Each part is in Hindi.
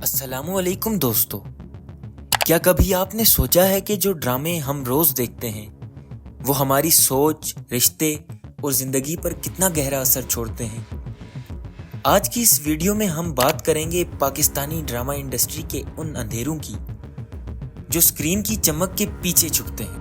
अस्सलामुअलैकुम दोस्तों, क्या कभी आपने सोचा है कि जो ड्रामे हम रोज देखते हैं वो हमारी सोच, रिश्ते और जिंदगी पर कितना गहरा असर छोड़ते हैं। आज की इस वीडियो में हम बात करेंगे पाकिस्तानी ड्रामा इंडस्ट्री के उन अंधेरों की जो स्क्रीन की चमक के पीछे छुपते हैं।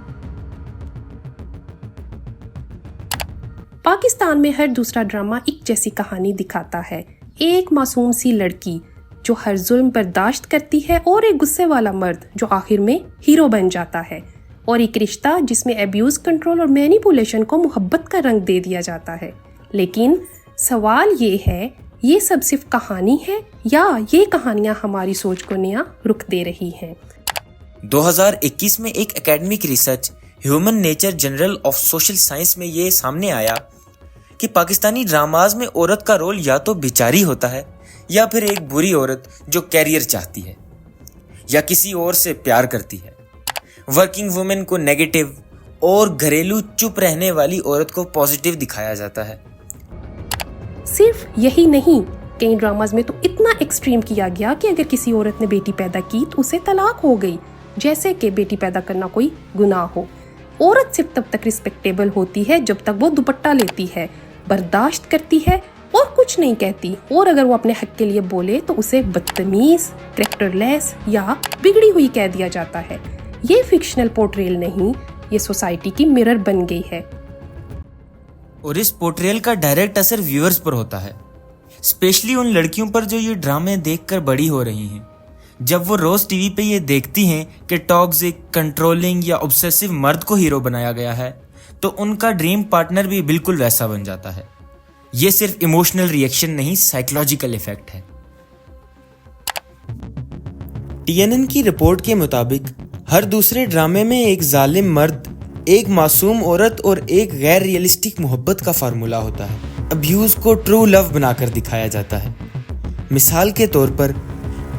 पाकिस्तान में हर दूसरा ड्रामा एक जैसी कहानी दिखाता है। एक मासूम सी लड़की जो हर जुल्म बर्दाश्त करती है और एक गुस्से वाला मर्द जो आखिर में हीरो बन जाता है, और एक रिश्ता जिसमें अब्यूज, कंट्रोल और मैनिपुलेशन को मोहब्बत का रंग दे दिया जाता है। लेकिन सवाल ये है, ये सब सिर्फ कहानी है या ये कहानियां हमारी सोच को नया रुख दे रही हैं? 2021 में एक academic research human nature journal of social science में ये सामने आया कि पाकिस्तानी ड्रामाज में औरत का रोल या तो बेचारी होता है या फिर एक बुरी औरत जो कैरियर चाहती है या किसी और से प्यार करती है। वर्किंग वुमेन को नेगेटिव और घरेलू चुप रहने वाली औरत को पॉजिटिव दिखाया जाता है। सिर्फ यही नहीं, कई ड्रामाज में तो इतना एक्सट्रीम किया गया कि अगर किसी औरत ने बेटी पैदा की तो उसे तलाक हो गई, जैसे कि बेटी पैदा करना कोई गुनाह हो। औरत सिर्फ तब तक रिस्पेक्टेबल होती है जब तक वो दुपट्टा लेती है, बर्दाश्त करती है और कुछ नहीं कहती, और अगर वो अपने हक के लिए बोले तो उसे बदतमीज, कैरेक्टरलेस या बिगड़ी हुई कह दिया जाता है। ये फिक्शनल पोर्ट्रेल नहीं, ये सोसाइटी की मिरर बन गई है। और इस पोर्ट्रेल का डायरेक्ट असर व्यूअर्स पर होता है, स्पेशली उन लड़कियों पर जो ये ड्रामे देखकर बड़ी हो रही हैं। जब वो रोज टीवी पे ये देखती हैं कि टॉक्सिक, कंट्रोलिंग या ऑब्सेसिव मर्द को हीरो बनाया गया है, तो उनका ड्रीम पार्टनर भी बिल्कुल वैसा बन जाता है। ये सिर्फ इमोशनल रिएक्शन नहीं, साइकोलॉजिकल इफेक्ट है। TNN की रिपोर्ट के मुताबिक हर दूसरे ड्रामे में एक जालिम मर्द, एक मासूम औरत और एक गैर रियलिस्टिक मोहब्बत का फार्मूला होता है। अब्यूज को ट्रू लव बनाकर दिखाया जाता है। मिसाल के तौर पर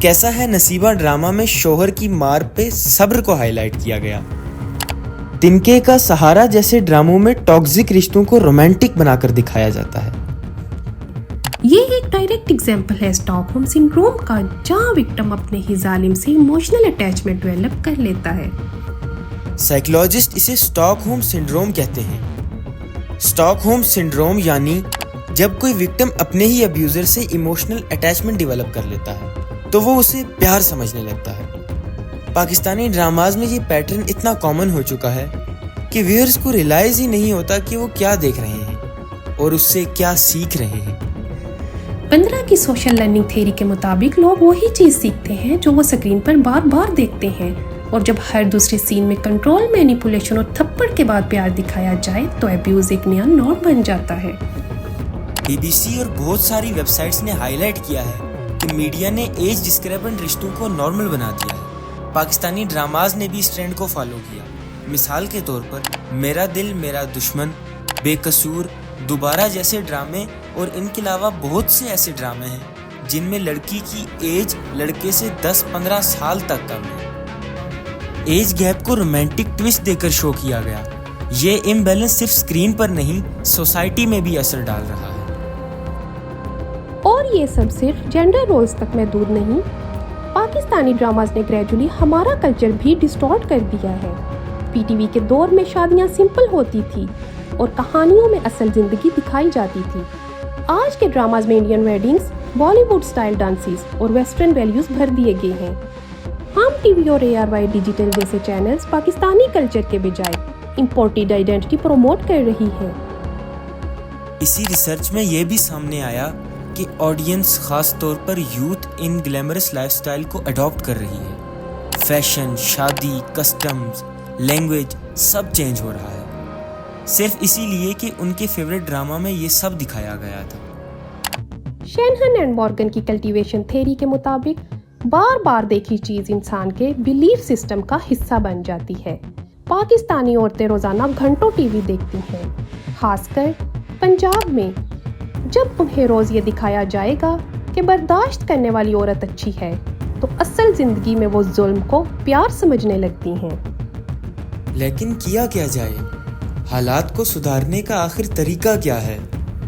कैसा है नसीबा ड्रामा में शोहर की मार पे सब्र को हाईलाइट किया गया। तिनके का सहारा जैसे ड्रामों में टॉक्सिक रिश्तों को रोमांटिक बनाकर दिखाया जाता है। ये एक डायरेक्ट एग्जाम्पल है स्टॉकहोम सिंड्रोम का, जहाँ विक्टिम अपने ही जालिम से इमोशनल अटैचमेंट डेवलप कर लेता है। साइकोलॉजिस्ट इसे स्टॉकहोम सिंड्रोम कहते हैं। स्टॉकहोम सिंड्रोम यानी जब कोई विक्टिम अपने ही अब्यूजर से इमोशनल अटैचमेंट डेवलप कर लेता है तो वो उसे प्यार समझने लगता है। पाकिस्तानी ड्रामाज में ये पैटर्न इतना कॉमन हो चुका है कि व्यूअर्स को रियलाइज ही नहीं होता कि वो क्या देख रहे हैं और उससे क्या सीख रहे हैं। 15 की सोशल लर्निंग थ्योरी के मुताबिक लोग वही चीज सीखते हैं जो वो स्क्रीन पर बार बार देखते हैं, और जब हर दूसरे सीन में कंट्रोल, मैनिपुलेशन और थप्पड़ के बाद प्यार दिखाया जाए तो अब्यूज एक नया नॉर्म बन जाता है। BBC और बहुत सारी वेबसाइट्स ने हाईलाइट किया है कि मीडिया ने एज डिस्क्रिपेंट रिश्तों को नॉर्मल बना दिया है। पाकिस्तानी ड्रामाज ने भी इस ट्रेंड को फॉलो किया। मिसाल के तौर पर मेरा दिल मेरा दुश्मन, बेकसूर, दोबारा जैसे ड्रामे, और इनके अलावा बहुत से ऐसे ड्रामे हैं जिनमें लड़की की एज लड़के से 10-15 साल तक कम है। एज गैप को रोमांटिक ट्विस्ट देकर शो किया गया। ये इम्बैलेंस सिर्फ स्क्रीन पर नहीं, सोसाइटी में भी असर डाल रहा है। और ये सब सिर्फ जेंडर रोल्स तक महदूद नहीं, पाकिस्तानी ड्रामाज ने ग्रेजुअली हमारा कल्चर भी डिस्टॉर्ट कर दिया है। PTV के दौर में शादियां सिंपल होती थी और कहानियों में असल जिंदगी दिखाई जाती थी। आज के ड्रामाज में Indian weddings, Bollywood style dances और वेस्टर्न वैल्यूज भर दिए गए हैं। हम TV और ARY डिजिटल जैसे चैनल्स पाकिस्तानी कल्चर के बजाय इंपोर्टेड आइडेंटिटी प्रमोट कर रही हैं। इसी रिसर्च में ये भी सामने आया कि ऑडियंस खास तौर पर यूथ इन ग्लैमरस लाइफस्टाइल को अडॉप्ट कर रही है। फैशन, शादी, कस्टम्स, लैंग्वेज सब चेंज हो रहा है, सिर्फ इसीलिए कि उनके फेवरेट ड्रामा में ये सब दिखाया गया था। शेनहन एंड मॉर्गन की कल्टीवेशन थ्योरी के मुताबिक बार बार देखी चीज इंसान के बिलीफ सिस्टम का हिस्सा बन जाती है। पाकिस्तानी औरतें रोजाना घंटों टीवी देखती हैं, खासकर पंजाब में। जब उन्हें रोज ये दिखाया जाएगा कि बर्दाश्त करने वाली औरत अच्छी है, तो असल जिंदगी में वो जुल्म को प्यार समझने लगती हैं। लेकिन किया क्या जाए? हालात को सुधारने का आखिर तरीका क्या है?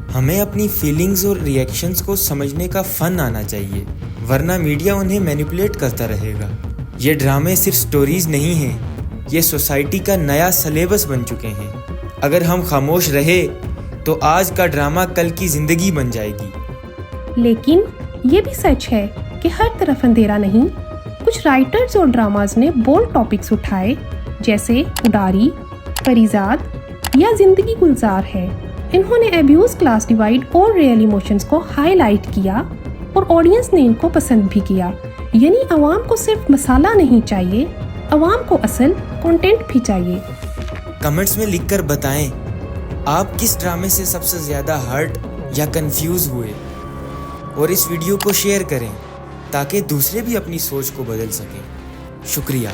हमें अपनी फीलिंग्स और रिएक्शंस को समझने का फन आना चाहिए, वरना मीडिया उन्हें मैनिपुलेट करता रहेगा। ये ड्रामे सिर्फ स्टोरीज नहीं हैं, ये सोसाइटी का नया सिलेबस बन चुके हैं। अगर हम खामोश रहे तो आज का ड्रामा कल की जिंदगी बन जाएगी। लेकिन ये भी सच है कि हर तरफ अंधेरा नहीं। कुछ राइटर्स और ड्रामाज ने बोल्ड टॉपिक्स उठाए, जैसे उडारी, परिजाद या जिंदगी गुलजार है। इन्होंने अब्यूज, क्लास डिवाइड और रियल इमोशंस को हाईलाइट किया और ऑडियंस ने इनको पसंद भी किया। यानी आवाम को सिर्फ मसाला नहीं चाहिए, आवाम को असल कंटेंट भी चाहिए। कमेंट्स में लिखकर बताएं आप किस ड्रामे से सबसे ज़्यादा हर्ट या कंफ्यूज हुए, और इस वीडियो को शेयर करें ताकि दूसरे भी अपनी सोच को बदल सकें। शुक्रिया।